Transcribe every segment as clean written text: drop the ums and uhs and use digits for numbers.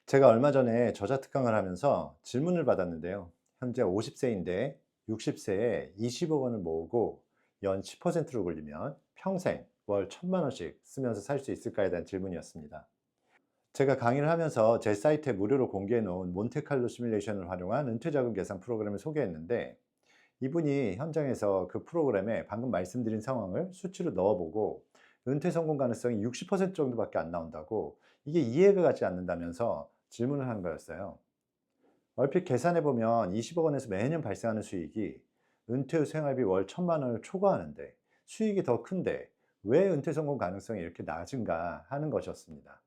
제가 얼마 전에 저자특강을 하면서 질문을 받았는데요. 현재 50세인데 60세에 20억 원을 모으고 연 10%로 굴리면 평생 월 1천만 원씩 쓰면서 살 수 있을까에 대한 질문이었습니다. 제가 강의를 하면서 제 사이트에 무료로 공개해 놓은 몬테칼로 시뮬레이션을 활용한 은퇴자금 계산 프로그램을 소개했는데, 이분이 현장에서 그 프로그램에 방금 말씀드린 상황을 수치로 넣어보고 은퇴 성공 가능성이 60% 정도밖에 안 나온다고, 이게 이해가 가지 않는다면서 질문을 한 거였어요. 얼핏 계산해 보면 20억 원에서 매년 발생하는 수익이 은퇴 후 생활비 월 1천만 원을 초과하는데, 수익이 더 큰데 왜 은퇴 성공 가능성이 이렇게 낮은가 하는 것이었습니다.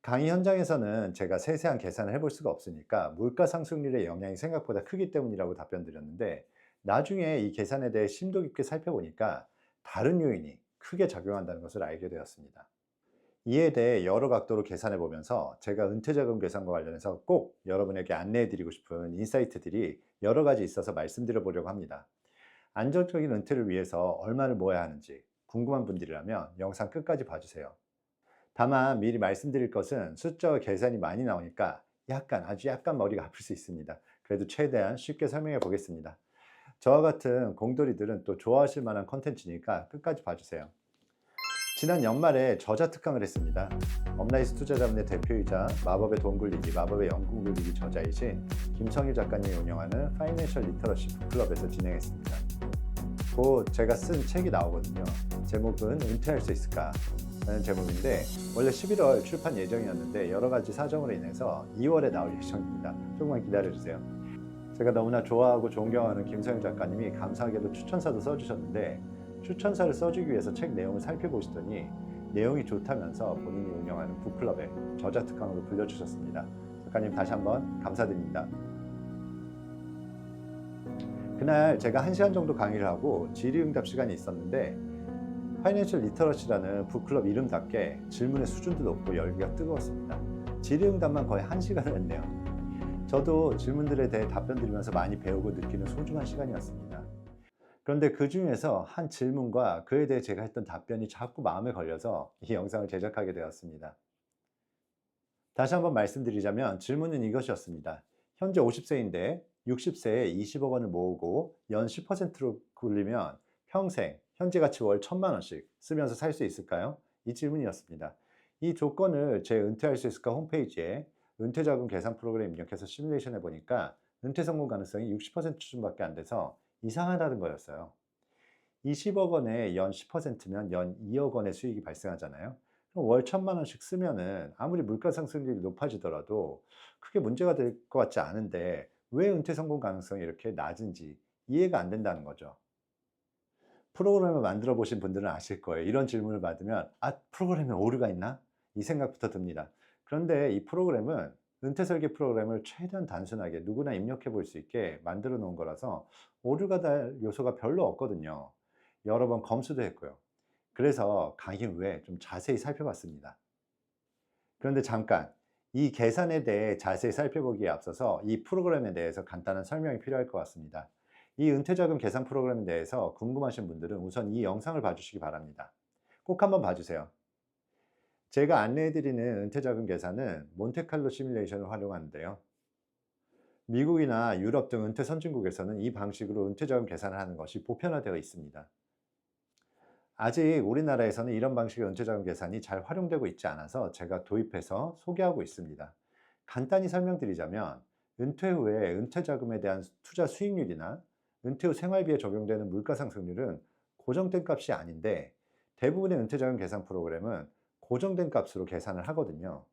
강의 현장에서는 제가 세세한 계산을 해볼 수가 없으니까 물가 상승률의 영향이 생각보다 크기 때문이라고 답변 드렸는데, 나중에 이 계산에 대해 심도 깊게 살펴보니까 다른 요인이 크게 작용한다는 것을 알게 되었습니다. 이에 대해 여러 각도로 계산해 보면서 제가 은퇴자금 계산과 관련해서 꼭 여러분에게 안내해 드리고 싶은 인사이트들이 여러 가지 있어서 말씀드려 보려고 합니다. 안정적인 은퇴를 위해서 얼마를 모아야 하는지 궁금한 분들이라면 영상 끝까지 봐주세요. 다만 미리 말씀드릴 것은 숫자와 계산이 많이 나오니까 아주 약간 머리가 아플 수 있습니다. 그래도 최대한 쉽게 설명해 보겠습니다. 저와 같은 공돌이들은 또 좋아하실 만한 컨텐츠니까 끝까지 봐주세요. 지난 연말에 저자 특강을 했습니다. 업라이스 투자자문의 대표이자 마법의 돈 굴리기, 마법의 연금 굴리기 저자이신 김성일 작가님이 운영하는 파이낸셜 리터러시 북클럽에서 진행했습니다. 곧 제가 쓴 책이 나오거든요. 제목은 은퇴할 수 있을까? 라는 제목인데, 원래 11월 출판 예정이었는데 여러 가지 사정으로 인해서 2월에 나올 예정입니다. 조금만 기다려주세요. 제가 너무나 좋아하고 존경하는 김성일 작가님이 감사하게도 추천사도 써주셨는데, 추천사를 써주기 위해서 책 내용을 살펴보시더니 내용이 좋다면서 본인이 운영하는 북클럽에 저자 특강으로 불려주셨습니다. 작가님 다시 한번 감사드립니다. 그날 제가 1시간 정도 강의를 하고 질의응답 시간이 있었는데, 파이낸셜 리터러시라는 북클럽 이름답게 질문의 수준도 높고 열기가 뜨거웠습니다. 질의응답만 거의 1시간을 했네요. 저도 질문들에 대해 답변 드리면서 많이 배우고 느끼는 소중한 시간이었습니다. 그런데 그 중에서 한 질문과 그에 대해 제가 했던 답변이 자꾸 마음에 걸려서 이 영상을 제작하게 되었습니다. 다시 한번 말씀드리자면 질문은 이것이었습니다. 현재 50세인데 60세에 20억 원을 모으고 연 10%로 굴리면 평생 현재 가치 월 1천만 원씩 쓰면서 살 수 있을까요? 이 질문이었습니다. 이 조건을 제 은퇴할 수 있을까 홈페이지에 은퇴자금 계산 프로그램 입력해서 시뮬레이션 해보니까 은퇴 성공 가능성이 60% 수준밖에 안 돼서 이상하다는 거였어요. 20억 원에 연 10%면 연 2억 원의 수익이 발생하잖아요. 그럼 월 1천만 원씩 쓰면은 아무리 물가 상승률이 높아지더라도 크게 문제가 될 것 같지 않은데, 왜 은퇴 성공 가능성이 이렇게 낮은지 이해가 안 된다는 거죠. 프로그램을 만들어 보신 분들은 아실 거예요. 이런 질문을 받으면 프로그램에 오류가 있나? 이 생각부터 듭니다. 그런데 이 프로그램은 은퇴 설계 프로그램을 최대한 단순하게 누구나 입력해 볼 수 있게 만들어 놓은 거라서 오류가 날 요소가 별로 없거든요. 여러 번 검수도 했고요. 그래서 강의 후에 좀 자세히 살펴봤습니다. 그런데 잠깐, 이 계산에 대해 자세히 살펴보기에 앞서서 이 프로그램에 대해서 간단한 설명이 필요할 것 같습니다. 이 은퇴자금 계산 프로그램에 대해서 궁금하신 분들은 우선 이 영상을 봐주시기 바랍니다. 꼭 한번 봐주세요. 제가 안내해드리는 은퇴자금 계산은 몬테칼로 시뮬레이션을 활용하는데요. 미국이나 유럽 등 은퇴 선진국에서는 이 방식으로 은퇴자금 계산을 하는 것이 보편화되어 있습니다. 아직 우리나라에서는 이런 방식의 은퇴자금 계산이 잘 활용되고 있지 않아서 제가 도입해서 소개하고 있습니다. 간단히 설명드리자면, 은퇴 후에 은퇴자금에 대한 투자 수익률이나 은퇴 후 생활비에 적용되는 물가 상승률은 고정된 값이 아닌데, 대부분의 은퇴자금 계산 프로그램은 고정된 값으로 계산을 하거든요.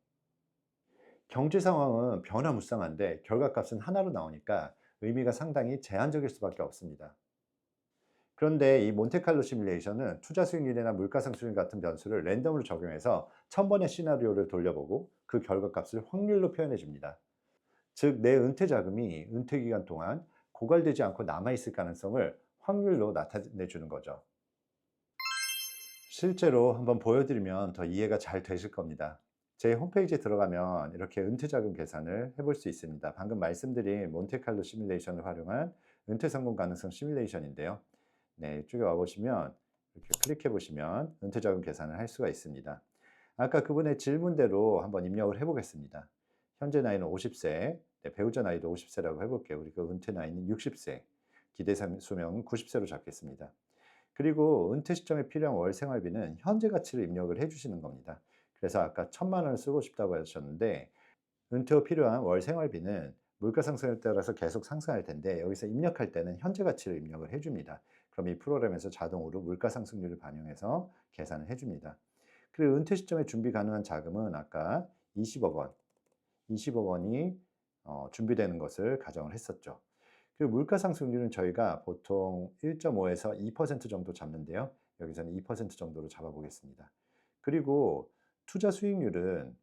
경제 상황은 변화무쌍한데 결과값은 하나로 나오니까 의미가 상당히 제한적일 수밖에 없습니다. 그런데 이 몬테칼로 시뮬레이션은 투자 수익률이나 물가 상승률 같은 변수를 랜덤으로 적용해서 1000번의 시나리오를 돌려보고 그 결과값을 확률로 표현해 줍니다. 즉, 내 은퇴 자금이 은퇴 기간 동안 고갈되지 않고 남아있을 가능성을 확률로 나타내 주는 거죠. 실제로 한번 보여드리면 더 이해가 잘 되실 겁니다. 제 홈페이지에 들어가면 이렇게 은퇴 자금 계산을 해볼 수 있습니다. 방금 말씀드린 몬테칼로 시뮬레이션을 활용한 은퇴 성공 가능성 시뮬레이션인데요. 네, 이쪽에 와 보시면 이렇게 클릭해 보시면 은퇴자금 계산을 할 수가 있습니다. 아까 그분의 질문대로 한번 입력을 해 보겠습니다. 현재 나이는 50세, 네, 배우자 나이도 50세라고 해볼게요. 그리고 은퇴 나이는 60세, 기대 수명은 90세로 잡겠습니다. 그리고 은퇴 시점에 필요한 월 생활비는 현재 가치를 입력을 해주시는 겁니다. 그래서 아까 1,000만 원을 쓰고 싶다고 하셨는데 은퇴 후 필요한 월 생활비는 물가 상승에 따라서 계속 상승할 텐데 여기서 입력할 때는 현재 가치를 입력을 해줍니다. 그럼 이 프로그램에서 자동으로 물가 상승률을 반영해서 계산을 해줍니다. 그리고 은퇴 시점에 준비 가능한 자금은 아까 20억 원, 20억 원이 준비되는 것을 가정을 했었죠. 그리고 물가 상승률은 저희가 보통 1.5에서 2% 정도 잡는데요. 여기서는 2% 정도로 잡아보겠습니다. 그리고 투자 수익률은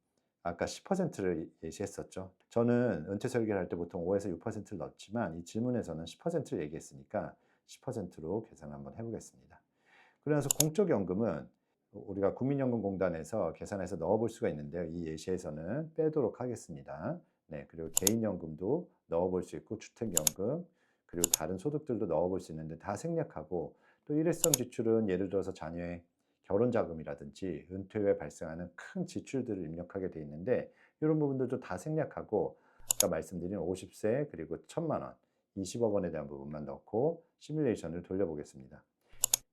아까 10%를 예시했었죠. 저는 은퇴 설계를 할 때 보통 5에서 6%를 넣지만 이 질문에서는 10%를 얘기했으니까 10%로 계산을 한번 해보겠습니다. 그러면서 공적연금은 우리가 국민연금공단에서 계산해서 넣어볼 수가 있는데요. 이 예시에서는 빼도록 하겠습니다. 네, 그리고 개인연금도 넣어볼 수 있고 주택연금 그리고 다른 소득들도 넣어볼 수 있는데 다 생략하고 또 일회성 지출은 예를 들어서 자녀의 결혼자금이라든지 은퇴 후에 발생하는 큰 지출들을 입력하게 돼 있는데 이런 부분들도 다 생략하고 아까 말씀드린 50세 그리고 1,000만 원, 20억 원에 대한 부분만 넣고 시뮬레이션을 돌려보겠습니다.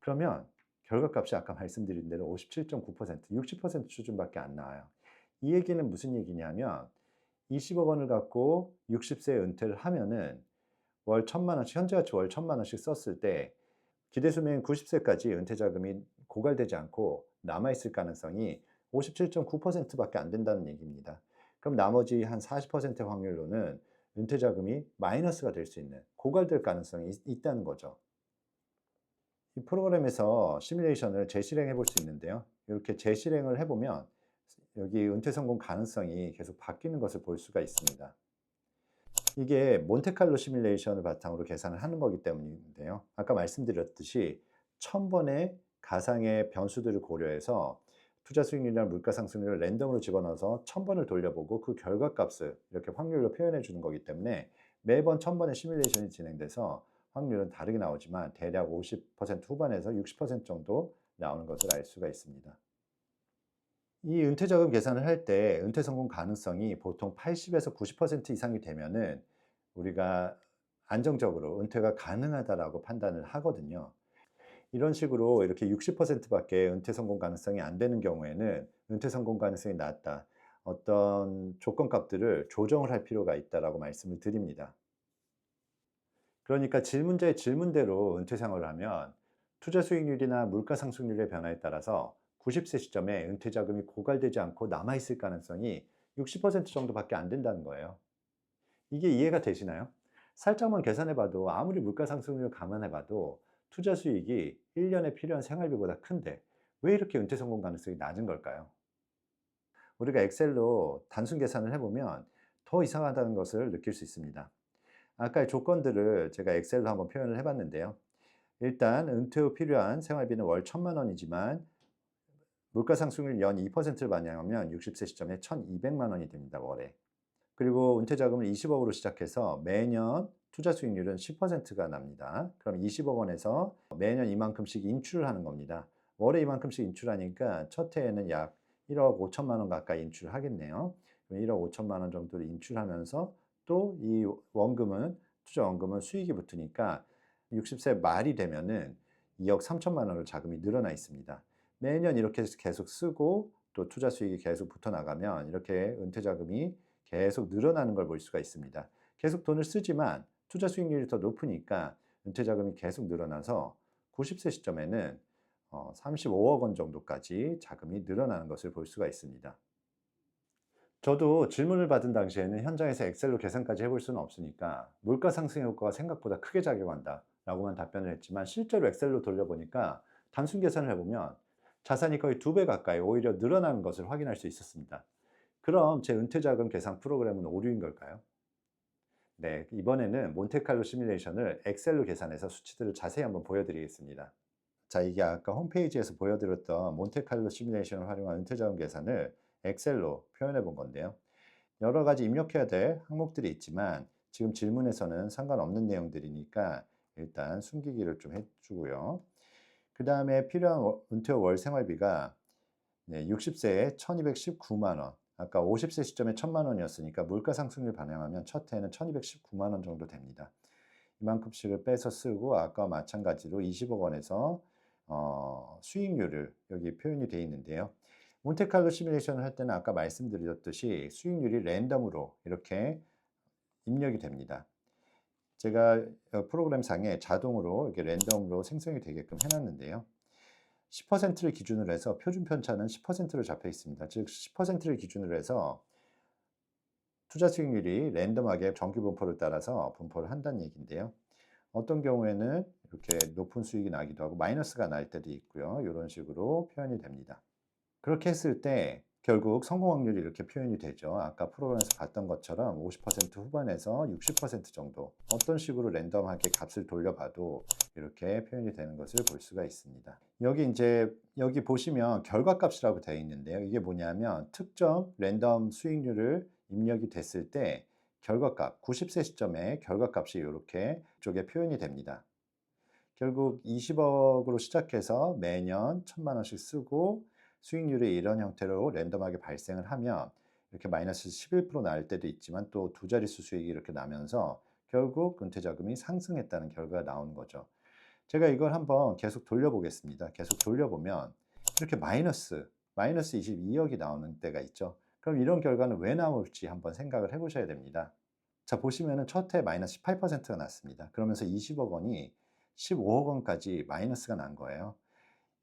그러면 결과값이 아까 말씀드린 대로 57.9%, 60% 수준밖에 안 나와요. 이 얘기는 무슨 얘기냐면 20억 원을 갖고 60세에 은퇴를 하면은 월 1,000만 원씩, 현재가치 월 1,000만 원씩 썼을 때 기대수명 90세까지 은퇴 자금이 고갈되지 않고 남아있을 가능성이 57.9%밖에 안 된다는 얘기입니다. 그럼 나머지 한 40%의 확률로는 은퇴 자금이 마이너스가 될 수 있는, 고갈될 가능성이 있다는 거죠. 이 프로그램에서 시뮬레이션을 재실행해 볼 수 있는데요. 이렇게 재실행을 해보면 여기 은퇴 성공 가능성이 계속 바뀌는 것을 볼 수가 있습니다. 이게 몬테칼로 시뮬레이션을 바탕으로 계산을 하는 거기 때문인데요. 아까 말씀드렸듯이 1,000번의 가상의 변수들을 고려해서 투자 수익률이나 물가 상승률을 랜덤으로 집어넣어서 1,000번을 돌려보고 그 결과값을 이렇게 확률로 표현해 주는 거기 때문에 매번 1,000번의 시뮬레이션이 진행돼서 확률은 다르게 나오지만 대략 50% 후반에서 60% 정도 나오는 것을 알 수가 있습니다. 이 은퇴자금 계산을 할 때 은퇴 성공 가능성이 보통 80에서 90% 이상이 되면은 우리가 안정적으로 은퇴가 가능하다라고 판단을 하거든요. 이런 식으로 이렇게 60%밖에 은퇴 성공 가능성이 안 되는 경우에는 은퇴 성공 가능성이 낮다. 어떤 조건값들을 조정을 할 필요가 있다라고 말씀을 드립니다. 그러니까 질문자의 질문대로 은퇴 생활을 하면 투자 수익률이나 물가 상승률의 변화에 따라서 90세 시점에 은퇴 자금이 고갈되지 않고 남아있을 가능성이 60% 정도밖에 안 된다는 거예요. 이게 이해가 되시나요? 살짝만 계산해 봐도 아무리 물가 상승률을 감안해 봐도 투자 수익이 1년에 필요한 생활비보다 큰데 왜 이렇게 은퇴 성공 가능성이 낮은 걸까요? 우리가 엑셀로 단순 계산을 해보면 더 이상하다는 것을 느낄 수 있습니다. 아까의 조건들을 제가 엑셀로 한번 표현을 해봤는데요. 일단 은퇴 후 필요한 생활비는 월 1,000만 원이지만 물가 상승률 연 2%를 반영하면 60세 시점에 1,200만 원이 됩니다, 월에. 그리고 은퇴 자금을 20억으로 시작해서 매년 투자 수익률은 10%가 납니다. 그럼 20억 원에서 매년 이만큼씩 인출을 하는 겁니다. 월에 이만큼씩 인출하니까 첫 해에는 약 1억 5천만 원 가까이 인출을 하겠네요. 그럼 1억 5천만 원 정도를 인출하면서 또 이 원금은, 투자 원금은 수익이 붙으니까 60세 말이 되면은 2억 3천만 원을 자금이 늘어나 있습니다. 매년 이렇게 계속 쓰고 또 투자 수익이 계속 붙어 나가면 이렇게 은퇴 자금이 계속 늘어나는 걸 볼 수가 있습니다. 계속 돈을 쓰지만 투자 수익률이 더 높으니까 은퇴 자금이 계속 늘어나서 90세 시점에는 35억 원 정도까지 자금이 늘어나는 것을 볼 수가 있습니다. 저도 질문을 받은 당시에는 현장에서 엑셀로 계산까지 해볼 수는 없으니까 물가 상승 효과가 생각보다 크게 작용한다 라고만 답변을 했지만 실제로 엑셀로 돌려보니까 단순 계산을 해보면 자산이 거의 2배 가까이 오히려 늘어나는 것을 확인할 수 있었습니다. 그럼 제 은퇴자금 계산 프로그램은 오류인 걸까요? 네, 이번에는 몬테칼로 시뮬레이션을 엑셀로 계산해서 수치들을 자세히 한번 보여드리겠습니다. 자, 이게 아까 홈페이지에서 보여드렸던 몬테칼로 시뮬레이션을 활용한 은퇴자금 계산을 엑셀로 표현해 본 건데요. 여러 가지 입력해야 될 항목들이 있지만 지금 질문에서는 상관없는 내용들이니까 일단 숨기기를 좀 해주고요. 그 다음에 필요한 은퇴 월 생활비가 60세에 1,219만 원. 아까 50세 시점에 1,000만 원이었으니까 물가 상승률 반영하면 첫 해에는 1,219만 원 정도 됩니다. 이만큼씩을 빼서 쓰고 아까와 마찬가지로 20억 원에서 수익률을 여기 표현이 되어 있는데요. 몬테칼로 시뮬레이션을 할 때는 아까 말씀드렸듯이 수익률이 랜덤으로 이렇게 입력이 됩니다. 제가 프로그램상에 자동으로 이렇게 랜덤으로 생성이 되게끔 해놨는데요. 10%를 기준으로 해서 표준 편차는 10%로 잡혀 있습니다. 즉 10%를 기준으로 해서 투자 수익률이 랜덤하게 정규 분포를 따라서 분포를 한다는 얘기인데요. 어떤 경우에는 이렇게 높은 수익이 나기도 하고 마이너스가 날 때도 있고요. 이런 식으로 표현이 됩니다. 그렇게 했을 때 결국 성공 확률이 이렇게 표현이 되죠. 아까 프로그램에서 봤던 것처럼 50% 후반에서 60% 정도 어떤 식으로 랜덤하게 값을 돌려봐도 이렇게 표현이 되는 것을 볼 수가 있습니다. 여기 보시면 결과값이라고 되어 있는데요. 이게 뭐냐면 특정 랜덤 수익률을 입력이 됐을 때 결과값 90세 시점에 결과값이 이렇게 쪽에 표현이 됩니다. 결국 20억으로 시작해서 매년 1,000만 원씩 쓰고 수익률이 이런 형태로 랜덤하게 발생을 하면 이렇게 마이너스 11% 날 때도 있지만 또 두 자릿수 수익이 이렇게 나면서 결국 은퇴자금이 상승했다는 결과가 나오는 거죠. 제가 이걸 한번 계속 돌려보겠습니다. 계속 돌려보면 이렇게 마이너스 22억이 나오는 때가 있죠. 그럼 이런 결과는 왜 나올지 한번 생각을 해보셔야 됩니다. 자, 보시면은 첫 해 마이너스 18%가 났습니다. 그러면서 20억 원이 15억 원까지 마이너스가 난 거예요.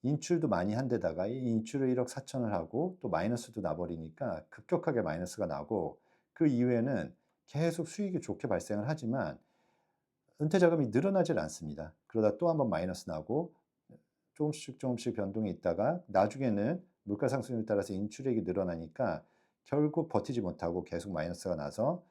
인출도 많이 한 데다가 이 인출을 1억 4천을 하고 또 마이너스도 나버리니까 급격하게 마이너스가 나고 그 이후에는 계속 수익이 좋게 발생을 하지만 은퇴 자금이 늘어나질 않습니다. 그러다 또 한번 마이너스 나고 조금씩 변동이 있다가 나중에는 물가 상승률에 따라서 인출액이 늘어나니까 결국 버티지 못하고 계속 마이너스가 나서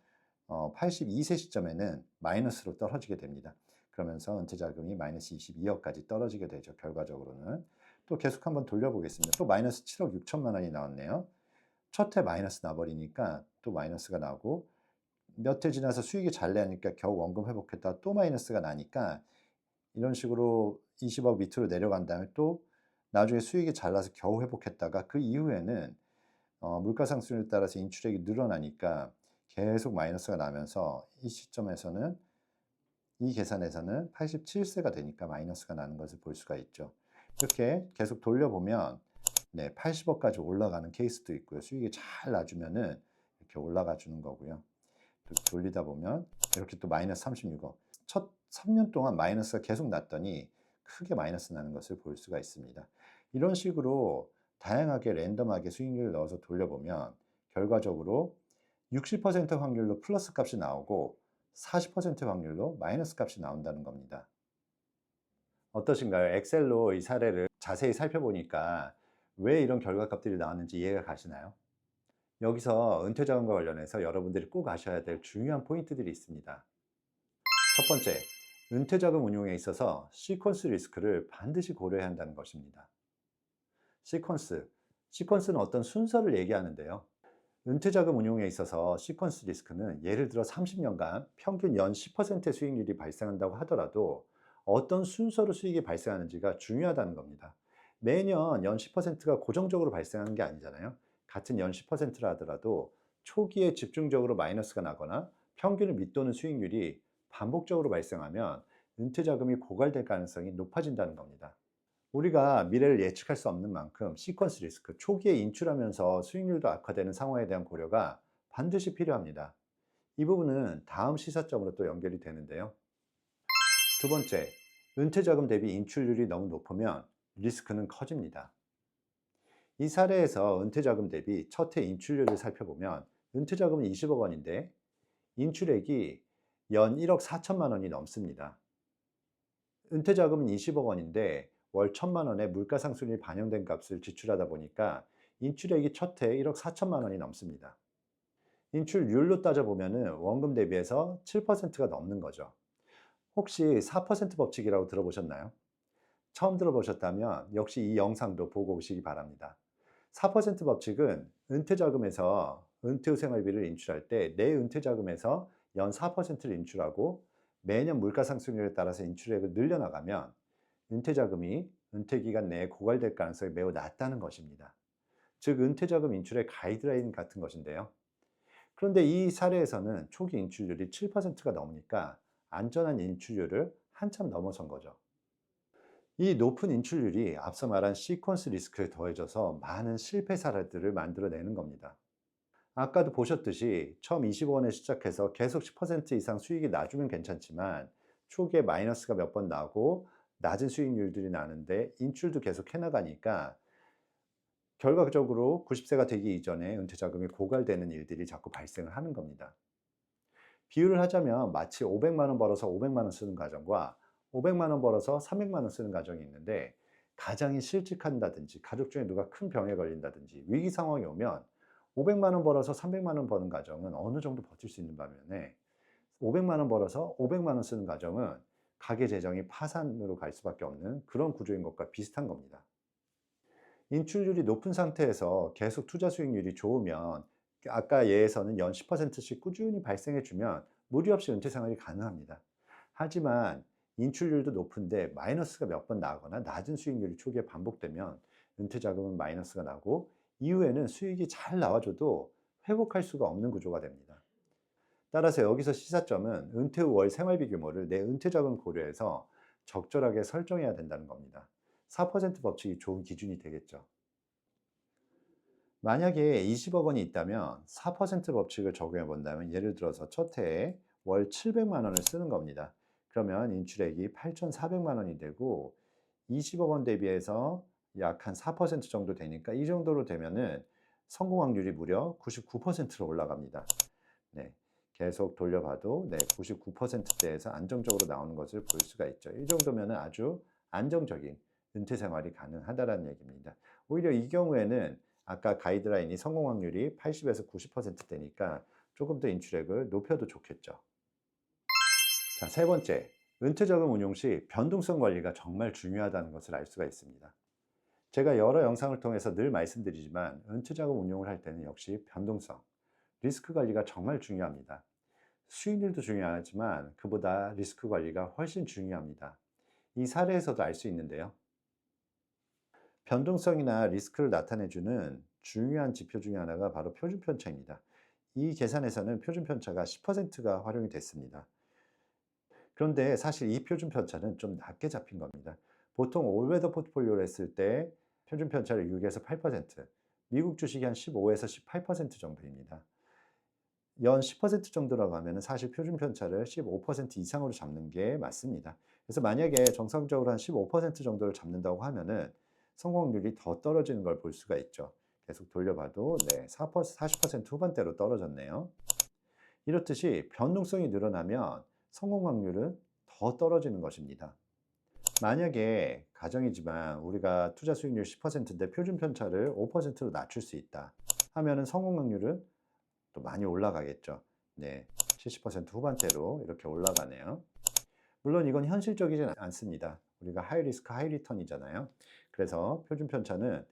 82세 시점에는 마이너스로 떨어지게 됩니다. 그러면서 은퇴 자금이 마이너스 22억까지 떨어지게 되죠. 결과적으로는. 또 계속 한번 돌려보겠습니다. 또 마이너스 7억 6천만 원이 나왔네요. 첫 해 마이너스 나버리니까 또 마이너스가 나고 몇 해 지나서 수익이 잘 나니까 겨우 원금 회복했다가 또 마이너스가 나니까 이런 식으로 20억 밑으로 내려간 다음에 또 나중에 수익이 잘 나서 겨우 회복했다가 그 이후에는 물가 상승률에 따라서 인출액이 늘어나니까 계속 마이너스가 나면서 이 시점에서는 이 계산에서는 87세가 되니까 마이너스가 나는 것을 볼 수가 있죠. 이렇게 계속 돌려보면 80억까지 올라가는 케이스도 있고요. 수익이 잘 나주면은 이렇게 올라가 주는 거고요. 또 돌리다 보면 이렇게 또 마이너스 36억. 첫 3년 동안 마이너스가 계속 났더니 크게 마이너스 나는 것을 볼 수가 있습니다. 이런 식으로 다양하게 랜덤하게 수익률을 넣어서 돌려보면 결과적으로 60% 확률로 플러스 값이 나오고 40% 확률로 마이너스 값이 나온다는 겁니다. 어떠신가요? 엑셀로 이 사례를 자세히 살펴보니까 왜 이런 결과값들이 나왔는지 이해가 가시나요? 여기서 은퇴자금과 관련해서 여러분들이 꼭 아셔야 될 중요한 포인트들이 있습니다. 첫 번째, 은퇴자금 운용에 있어서 시퀀스 리스크를 반드시 고려해야 한다는 것입니다. 시퀀스는 어떤 순서를 얘기하는데요. 은퇴자금 운용에 있어서 시퀀스 리스크는 예를 들어 30년간 평균 연 10%의 수익률이 발생한다고 하더라도 어떤 순서로 수익이 발생하는지가 중요하다는 겁니다. 매년 연 10%가 고정적으로 발생하는 게 아니잖아요. 같은 연 10%라 하더라도 초기에 집중적으로 마이너스가 나거나 평균을 밑도는 수익률이 반복적으로 발생하면 은퇴자금이 고갈될 가능성이 높아진다는 겁니다. 우리가 미래를 예측할 수 없는 만큼 시퀀스 리스크, 초기에 인출하면서 수익률도 악화되는 상황에 대한 고려가 반드시 필요합니다. 이 부분은 다음 시사점으로 또 연결이 되는데요. 두 번째, 은퇴자금 대비 인출률이 너무 높으면 리스크는 커집니다. 이 사례에서 은퇴자금 대비 첫 해 인출률을 살펴보면 은퇴자금은 20억 원인데 인출액이 연 1억 4천만 원이 넘습니다. 은퇴자금은 20억 원인데 월 1천만 원의 물가상승률이 반영된 값을 지출하다 보니까 인출액이 첫 해 1억 4천만 원이 넘습니다. 인출률로 따져보면 원금 대비해서 7%가 넘는 거죠. 혹시 4% 법칙이라고 들어보셨나요? 처음 들어보셨다면 역시 이 영상도 보고 오시기 바랍니다. 4% 법칙은 은퇴자금에서 은퇴 후 생활비를 인출할 때 내 은퇴자금에서 연 4%를 인출하고 매년 물가상승률에 따라서 인출액을 늘려나가면 은퇴자금이 은퇴기간 내에 고갈될 가능성이 매우 낮다는 것입니다. 즉 은퇴자금 인출의 가이드라인 같은 것인데요. 그런데 이 사례에서는 초기 인출률이 7%가 넘으니까 안전한 인출률을 한참 넘어선 거죠. 이 높은 인출률이 앞서 말한 시퀀스 리스크에 더해져서 많은 실패 사례들을 만들어내는 겁니다. 아까도 보셨듯이 처음 20원에 시작해서 계속 10% 이상 수익이 나주면 괜찮지만 초기에 마이너스가 몇 번 나고 낮은 수익률들이 나는데 인출도 계속 해나가니까 결과적으로 90세가 되기 이전에 은퇴자금이 고갈되는 일들이 자꾸 발생을 하는 겁니다. 비유를 하자면 마치 500만 원 벌어서 500만 원 쓰는 가정과 500만 원 벌어서 300만 원 쓰는 가정이 있는데 가장이 실직한다든지 가족 중에 누가 큰 병에 걸린다든지 위기 상황이 오면 500만 원 벌어서 300만 원 버는 가정은 어느 정도 버틸 수 있는 반면에 500만 원 벌어서 500만 원 쓰는 가정은 가계 재정이 파산으로 갈 수밖에 없는 그런 구조인 것과 비슷한 겁니다. 인출률이 높은 상태에서 계속 투자 수익률이 좋으면 아까 예에서는 연 10%씩 꾸준히 발생해 주면 무리 없이 은퇴 생활이 가능합니다. 하지만 인출률도 높은데 마이너스가 몇 번 나거나 낮은 수익률이 초기에 반복되면 은퇴 자금은 마이너스가 나고 이후에는 수익이 잘 나와줘도 회복할 수가 없는 구조가 됩니다. 따라서 여기서 시사점은 은퇴 후 월 생활비 규모를 내 은퇴 자금 고려해서 적절하게 설정해야 된다는 겁니다. 4% 법칙이 좋은 기준이 되겠죠. 만약에 20억 원이 있다면 4% 법칙을 적용해 본다면 예를 들어서 첫 해에 월 700만 원을 쓰는 겁니다. 그러면 인출액이 8,400만 원이 되고 20억 원 대비해서 약 한 4% 정도 되니까 이 정도로 되면은 성공 확률이 무려 99%로 올라갑니다. 네. 계속 돌려봐도 네, 99%대에서 안정적으로 나오는 것을 볼 수가 있죠. 이 정도면 아주 안정적인 은퇴 생활이 가능하다는 얘기입니다. 오히려 이 경우에는 아까 가이드라인이 성공 확률이 80에서 90%대니까 조금 더 인출액을 높여도 좋겠죠. 자, 세 번째, 은퇴자금 운용 시 변동성 관리가 정말 중요하다는 것을 알 수가 있습니다. 제가 여러 영상을 통해서 늘 말씀드리지만 은퇴자금 운용을 할 때는 역시 변동성, 리스크 관리가 정말 중요합니다. 수익률도 중요하지만 그보다 리스크 관리가 훨씬 중요합니다. 이 사례에서도 알 수 있는데요. 변동성이나 리스크를 나타내주는 중요한 지표 중에 하나가 바로 표준편차입니다. 이 계산에서는 표준편차가 10%가 활용이 됐습니다. 그런데 사실 이 표준편차는 좀 낮게 잡힌 겁니다. 보통 올웨더 포트폴리오를 했을 때 표준편차를 6에서 8%, 미국 주식이 한 15에서 18% 정도입니다. 연 10% 정도라고 하면 사실 표준편차를 15% 이상으로 잡는 게 맞습니다. 그래서 만약에 정상적으로 한 15% 정도를 잡는다고 하면은 성공률이 더 떨어지는 걸 볼 수가 있죠. 계속 돌려봐도 네, 40% 후반대로 떨어졌네요. 이렇듯이 변동성이 늘어나면 성공 확률은 더 떨어지는 것입니다. 만약에 가정이지만 우리가 투자 수익률 10%인데 표준 편차를 5%로 낮출 수 있다 하면은 성공 확률은 또 많이 올라가겠죠. 네, 70% 후반대로 이렇게 올라가네요. 물론 이건 현실적이진 않습니다. 우리가 하이 리스크 하이 리턴이잖아요. 그래서 표준 편차는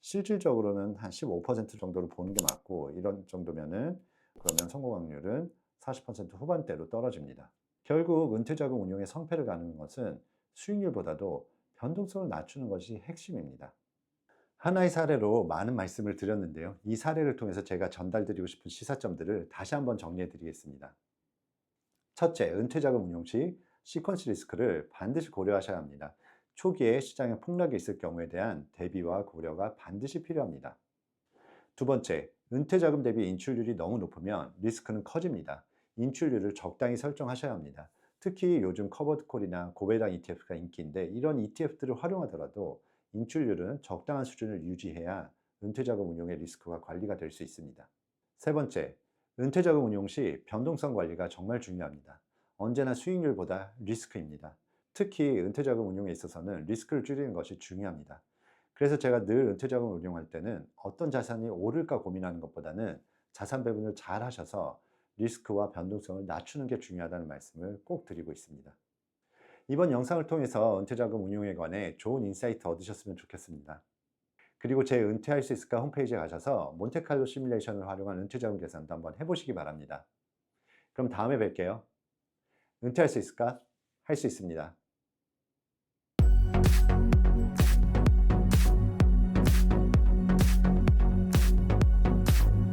실질적으로는 한 15% 정도로 보는 게 맞고 이런 정도면은 그러면 성공 확률은 40% 후반대로 떨어집니다. 결국 은퇴자금 운용의 성패를 가는 것은 수익률보다도 변동성을 낮추는 것이 핵심입니다. 하나의 사례로 많은 말씀을 드렸는데요. 이 사례를 통해서 제가 전달드리고 싶은 시사점들을 다시 한번 정리해 드리겠습니다. 첫째, 은퇴자금 운용 시 시퀀스 리스크를 반드시 고려하셔야 합니다. 초기에 시장에 폭락이 있을 경우에 대한 대비와 고려가 반드시 필요합니다. 두 번째, 은퇴자금 대비 인출률이 너무 높으면 리스크는 커집니다. 인출률을 적당히 설정하셔야 합니다. 특히 요즘 커버드콜이나 고배당 ETF가 인기인데 이런 ETF들을 활용하더라도 인출률은 적당한 수준을 유지해야 은퇴자금 운용의 리스크가 관리가 될 수 있습니다. 세 번째, 은퇴자금 운용 시 변동성 관리가 정말 중요합니다. 언제나 수익률보다 리스크입니다. 특히 은퇴자금 운용에 있어서는 리스크를 줄이는 것이 중요합니다. 그래서 제가 늘 은퇴자금을 운용할 때는 어떤 자산이 오를까 고민하는 것보다는 자산 배분을 잘 하셔서 리스크와 변동성을 낮추는 게 중요하다는 말씀을 꼭 드리고 있습니다. 이번 영상을 통해서 은퇴자금 운용에 관해 좋은 인사이트 얻으셨으면 좋겠습니다. 그리고 제 은퇴할 수 있을까 홈페이지에 가셔서 몬테칼로 시뮬레이션을 활용한 은퇴자금 계산도 한번 해보시기 바랍니다. 그럼 다음에 뵐게요. 은퇴할 수 있을까? 할 수 있습니다.